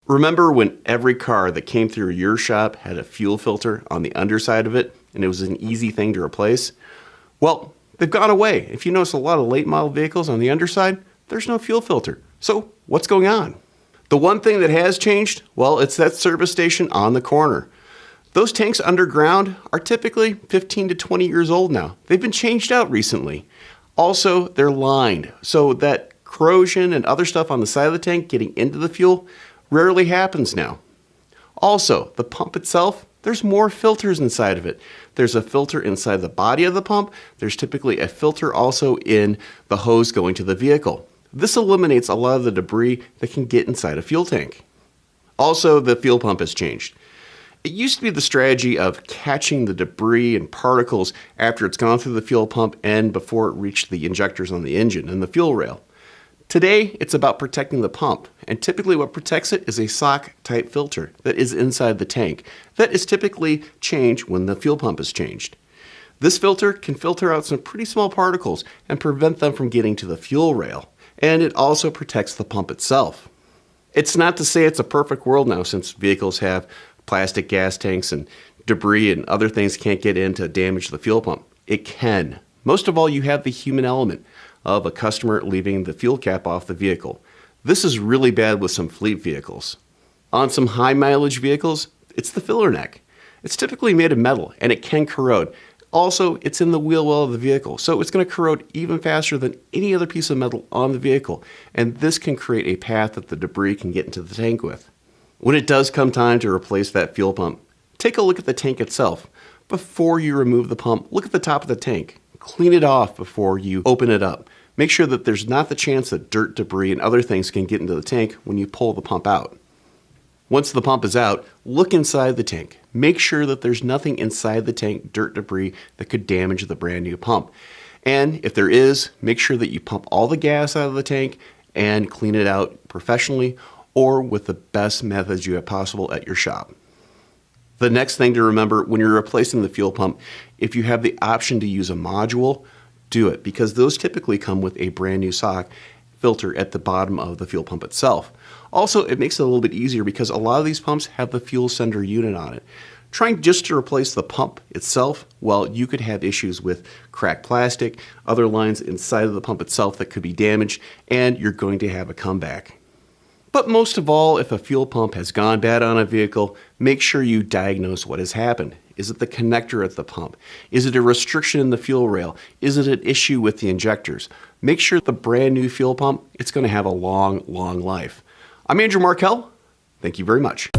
Remember when every car that came through your shop had a fuel filter on the underside of it and it was an easy thing to replace? Well, they've gone away. If you notice a lot of late model vehicles on the underside, there's no fuel filter. So what's going on? The one thing that has changed, well, it's that service station on the corner. Those tanks underground are typically 15 to 20 years old now. They've been changed out recently. Also, they're lined, so that corrosion and other stuff on the side of the tank getting into the fuel rarely happens now. Also, the pump itself, there's more filters inside of it. There's a filter inside the body of the pump. There's typically a filter also in the hose going to the vehicle. This eliminates a lot of the debris that can get inside a fuel tank. Also, the fuel pump has changed. It used to be the strategy of catching the debris and particles after it's gone through the fuel pump and before it reached the injectors on the engine and the fuel rail. Today, it's about protecting the pump, and typically what protects it is a sock-type filter that is inside the tank that is typically changed when the fuel pump is changed. This filter can filter out some pretty small particles and prevent them from getting to the fuel rail, and it also protects the pump itself. It's not to say it's a perfect world now since vehicles have plastic gas tanks and debris and other things can't get in to damage the fuel pump. It can. Most of all, you have the human element of a customer leaving the fuel cap off the vehicle. This is really bad with some fleet vehicles. On some high mileage vehicles, it's the filler neck. It's typically made of metal and it can corrode. Also, it's in the wheel well of the vehicle, so it's going to corrode even faster than any other piece of metal on the vehicle, and this can create a path that the debris can get into the tank with. When it does come time to replace that fuel pump, take a look at the tank itself. Before you remove the pump, look at the top of the tank. Clean it off before you open it up. Make sure that there's not the chance that dirt, debris, and other things can get into the tank when you pull the pump out. Once the pump is out, look inside the tank. Make sure that there's nothing inside the tank, dirt, debris, that could damage the brand new pump. And if there is, make sure that you pump all the gas out of the tank and clean it out professionally or with the best methods you have possible at your shop. The next thing to remember when you're replacing the fuel pump, if you have the option to use a module, do it, because those typically come with a brand new sock filter at the bottom of the fuel pump itself. Also, it makes it a little bit easier because a lot of these pumps have the fuel sender unit on it. Trying just to replace the pump itself, well, you could have issues with cracked plastic, other lines inside of the pump itself that could be damaged, and you're going to have a comeback. But most of all, if a fuel pump has gone bad on a vehicle, make sure you diagnose what has happened. Is it the connector at the pump? Is it a restriction in the fuel rail? Is it an issue with the injectors? Make sure the brand new fuel pump, it's going to have a long, long life. I'm Andrew Markel. Thank you very much.